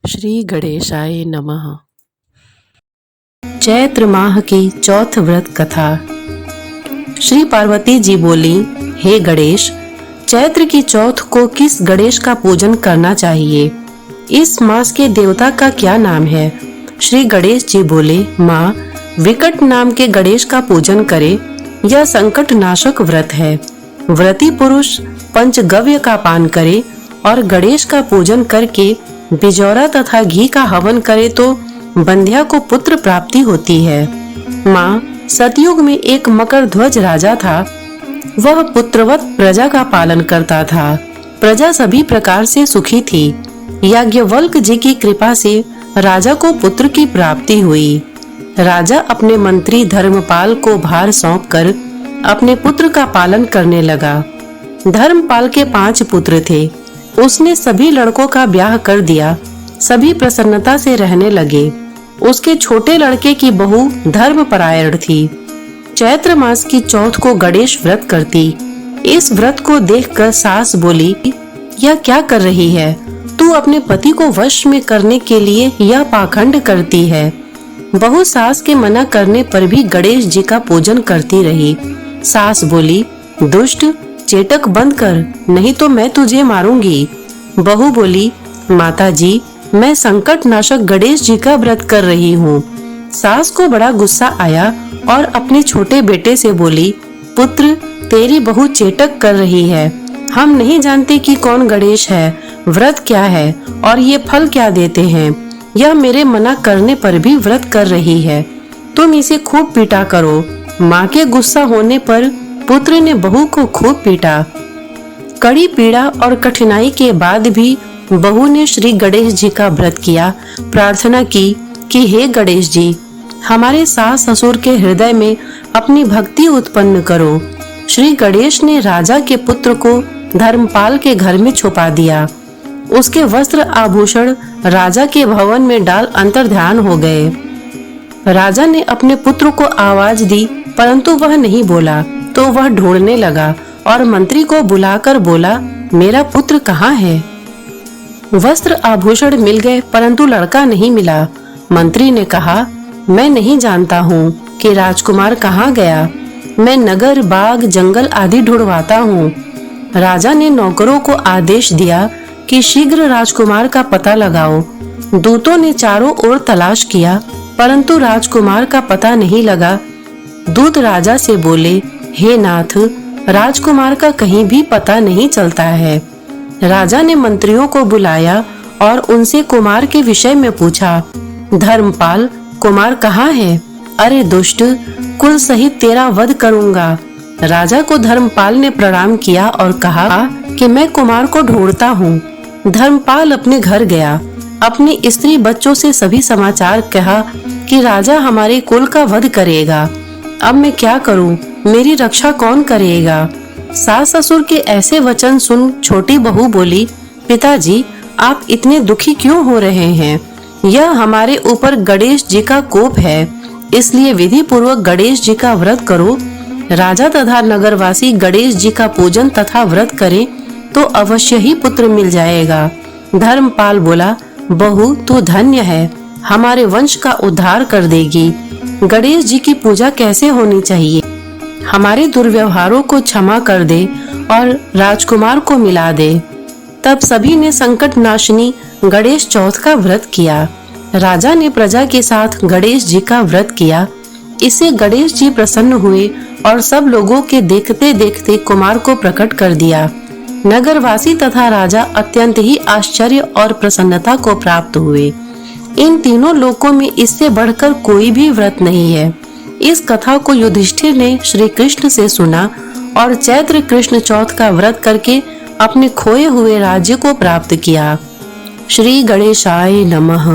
श्री गणेशाय नमः। चैत्र माह की चौथ व्रत कथा। श्री पार्वती जी बोली, हे गणेश, चैत्र की चौथ को किस गणेश का पूजन करना चाहिए? इस मास के देवता का क्या नाम है? श्री गणेश जी बोले, माँ, विकट नाम के गणेश का पूजन करे। यह संकट नाशक व्रत है। व्रती पुरुष पंचगव्य का पान करे और गणेश का पूजन करके बिजौरा तथा घी का हवन करे तो बंध्या को पुत्र प्राप्ति होती है। माँ, सतयुग में एक मकर ध्वज राजा था। वह पुत्रवत प्रजा का पालन करता था। प्रजा सभी प्रकार से सुखी थी। याज्ञवल्क्य जी की कृपा से राजा को पुत्र की प्राप्ति हुई। राजा अपने मंत्री धर्मपाल को भार सौंपकर अपने पुत्र का पालन करने लगा। धर्मपाल के 5 पुत्र थे। उसने सभी लड़कों का ब्याह कर दिया। सभी प्रसन्नता से रहने लगे। उसके छोटे लड़के की बहू धर्मपरायण थी। चैत्र मास की चौथ को गणेश व्रत करती। इस व्रत को देखकर सास बोली, यह क्या कर रही है? तू अपने पति को वश में करने के लिए यह पाखंड करती है। बहू सास के मना करने पर भी गणेश जी का पूजन करती रही। सास बोली, दुष्ट, चेटक बंद कर, नहीं तो मैं तुझे मारूंगी। बहू बोली, माता जी, मैं संकट नाशक गणेश जी का व्रत कर रही हूँ। सास को बड़ा गुस्सा आया और अपने छोटे बेटे से बोली, पुत्र, तेरी बहू चेटक कर रही है। हम नहीं जानते कि कौन गणेश है, व्रत क्या है और ये फल क्या देते हैं। यह मेरे मना करने पर भी व्रत कर रही है। तुम इसे खूब पीटा करो। माँ के गुस्सा होने पर पुत्र ने बहू को खूब पीटा। कड़ी पीड़ा और कठिनाई के बाद भी बहू ने श्री गणेश जी का व्रत किया। प्रार्थना की कि हे गणेश जी, हमारे सास ससुर के हृदय में अपनी भक्ति उत्पन्न करो। श्री गणेश ने राजा के पुत्र को धर्मपाल के घर में छुपा दिया। उसके वस्त्र आभूषण राजा के भवन में डाल अंतर्ध्यान हो गए। राजा ने अपने पुत्र को आवाज दी, परंतु वह नहीं बोला तो वह ढूंढने लगा और मंत्री को बुलाकर बोला, मेरा पुत्र कहाँ है? वस्त्र आभूषण मिल गए परंतु लड़का नहीं मिला। मंत्री ने कहा, मैं नहीं जानता हूँ कि राजकुमार कहाँ गया। मैं नगर, बाग, जंगल आदि ढूंढवाता हूँ। राजा ने नौकरों को आदेश दिया कि शीघ्र राजकुमार का पता लगाओ। दूतों ने चारों ओर तलाश किया परंतु राजकुमार का पता नहीं लगा। दूत राजा से बोले, हे नाथ, राजकुमार का कहीं भी पता नहीं चलता है। राजा ने मंत्रियों को बुलाया और उनसे कुमार के विषय में पूछा। धर्मपाल, कुमार कहाँ है? अरे दुष्ट, कुल सहित तेरा वध करूंगा। राजा को धर्मपाल ने प्रणाम किया और कहा कि मैं कुमार को ढूंढता हूँ। धर्मपाल अपने घर गया। अपनी स्त्री बच्चों से सभी समाचार कहा कि राजा हमारे कुल का वध करेगा। अब मैं क्या करूं? मेरी रक्षा कौन करेगा? सास ससुर के ऐसे वचन सुन छोटी बहू बोली, पिताजी, आप इतने दुखी क्यों हो रहे हैं? यह हमारे ऊपर गणेश जी का कोप है, इसलिए विधि पूर्वक गणेश जी का व्रत करो। राजा तथा नगरवासी गणेश जी का पूजन तथा व्रत करें तो अवश्य ही पुत्र मिल जाएगा। धर्मपाल बोला, बहू, तू धन्य है, हमारे वंश का उद्धार कर देगी। गणेश जी की पूजा कैसे होनी चाहिए? हमारे दुर्व्यवहारों को क्षमा कर दे और राजकुमार को मिला दे। तब सभी ने संकट नाशनी गणेश चौथ का व्रत किया। राजा ने प्रजा के साथ गणेश जी का व्रत किया। इससे गणेश जी प्रसन्न हुए और सब लोगों के देखते देखते कुमार को प्रकट कर दिया। नगरवासी तथा राजा अत्यंत ही आश्चर्य और प्रसन्नता को प्राप्त हुए। इन तीनों लोकों में इससे बढ़कर कोई भी व्रत नहीं है। इस कथा को युधिष्ठिर ने श्री कृष्ण से सुना और चैत्र कृष्ण चौथ का व्रत करके अपने खोए हुए राज्य को प्राप्त किया। श्री गणेशाय नमः।